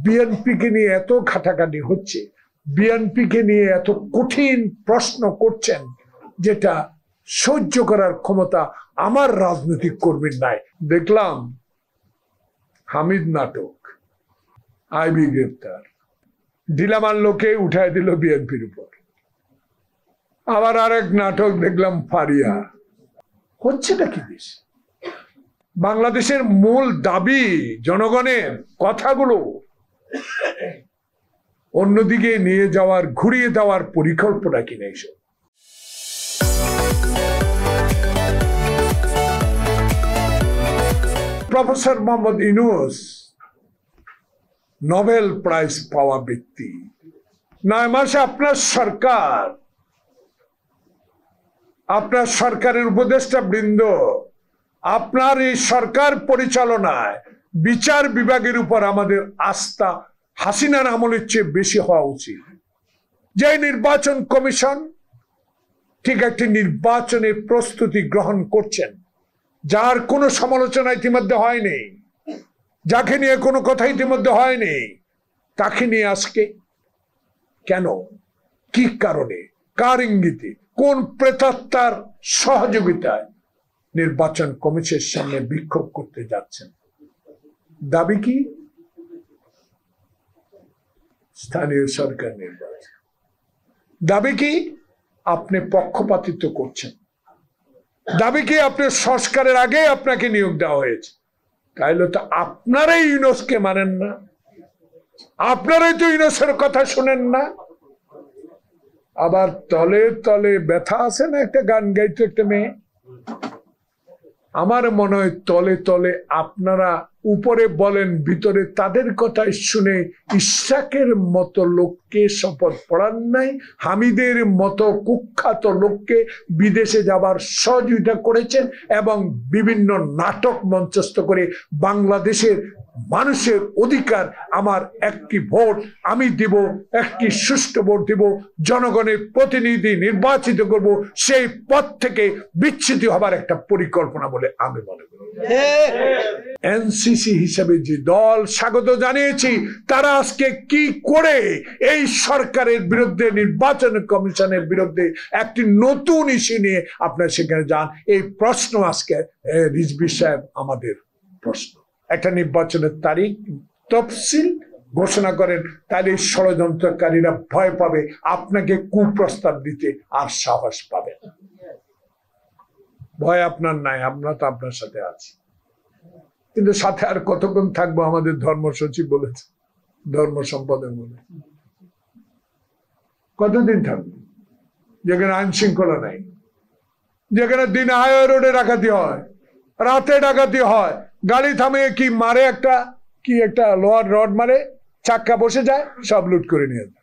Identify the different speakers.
Speaker 1: বিএনপিকে নিয়ে এত ঘাটাঘাটি হচ্ছে, বিএনপিকে নিয়ে এত কঠিন প্রশ্ন করছেন, যেটা সহ্য করার ক্ষমতা আমার রাজনৈতিক কর্মীর নাই। দেখলাম হামিদ নাটক, আইবি গ্রেপ্তার, ঢিলামার লোকে উঠায় দিল বিএনপির উপর। আবার আরেক নাটক দেখলাম ফারিয়া। হচ্ছেটা কি দেশ? বাংলাদেশের মূল দাবি, জনগণের কথাগুলো অন্যদিকে নিয়ে যাওয়ার, ঘুরিয়ে দেওয়ার পরিকল্পনা কিনা এসব। Professor Mohammad Yunus Nobel prize পাওয়া ব্যক্তি, 9 মাসে আপনার সরকারের উপদেষ্টা বৃন্দ, আপনার এই সরকার পরিচালনায় বিচার বিভাগের উপর আমাদের আস্থা হাসিনার আমলের চেয়ে বেশি হওয়া উচিত। যে নির্বাচন কমিশন ঠিক একটি নির্বাচনের প্রস্তুতি গ্রহণ করছেন, যার কোনো সমালোচনা ইতিমধ্যে হয়নি, যাকে নিয়ে কোনো কথা ইতিমধ্যে হয়নি, তাকে নিয়ে আজকে কেন, কি কারণে, কার ইঙ্গিতে, কোন প্রেতাত্মার সহযোগিতায় নির্বাচন কমিশনের সামনে বিক্ষোভ করতে যাচ্ছেন? দাবি কি? স্থানীয় সরকার নির্বাচন। দাবি কি? আপনি পক্ষপাতিত্ব করছেন। দাবি কি? আপনার সংস্কারের আগে আপনাকে নিয়োগ দেওয়া হয়েছে। তাইলে তো আপনারাই ইউনূসকে মানেন না, আপনারাই তো ইউনূসের কথা শুনেন না। আবার তলে তলে ব্যথা আছে না, একটা গান গাইতো একটা মেয়ে। আমার মনে হয় তলে তলে আপনারা উপরে বলেন, ভিতরে তাদের কথা শুনে ইশাকের মতো লোককে শপথ পড়ান নাই, হামিদের মতো কুখ্যাত লোককে বিদেশে যাবার সহযোগিতা করেছেন, এবং বিভিন্ন নাটক মঞ্চস্থ করে বাংলাদেশের মানুষের অধিকার, আমার একটি ভোট আমি দিব, একটি সুষ্ঠু ভোট দিব, জনগণের প্রতিনিধি নির্বাচিত করব, সেই পথ থেকে বিচ্যুতি হবার একটা পরিকল্পনা বলে আমি মনে করি। এনসিসি হিসেবে যে দল স্বাগত জানিয়েছি, তারা আজকে কি করে এই সরকারের বিরুদ্ধে, নির্বাচন কমিশনের বিরুদ্ধে একটি নতুন ইস্যু নিয়ে আপনারা সেখানে যান, এই প্রশ্ন আজকে রিজভী সাহেব আমাদের প্রশ্ন। একটা নির্বাচনের তারিখ তফসিল ঘোষণা করেন, তাহলে ষড়যন্ত্রকারীরা ভয় পাবে, আপনাকে কুপ্রস্তাব দিতে আর সাহস পাবে না। ভয় আপনার নাই, আমরা তো আপনার সাথে আছি। কিন্তু সাথে আর কতক্ষণ থাকবো? আমাদের ধর্ম সচিব বলেছে, ধর্ম সম্পাদক বলে, কতদিন থাকবো? যেখানে আইন শৃঙ্খলা নাই, যেখানে দিনে হাই রোডে ডাকাতি হয়, রাতে ডাকাতি হয়, গাড়ি থামিয়ে কি মারে, একটা লোহার রড মারে, চাক্কা বসে যায়, সব লুট করে নিয়ে যায়।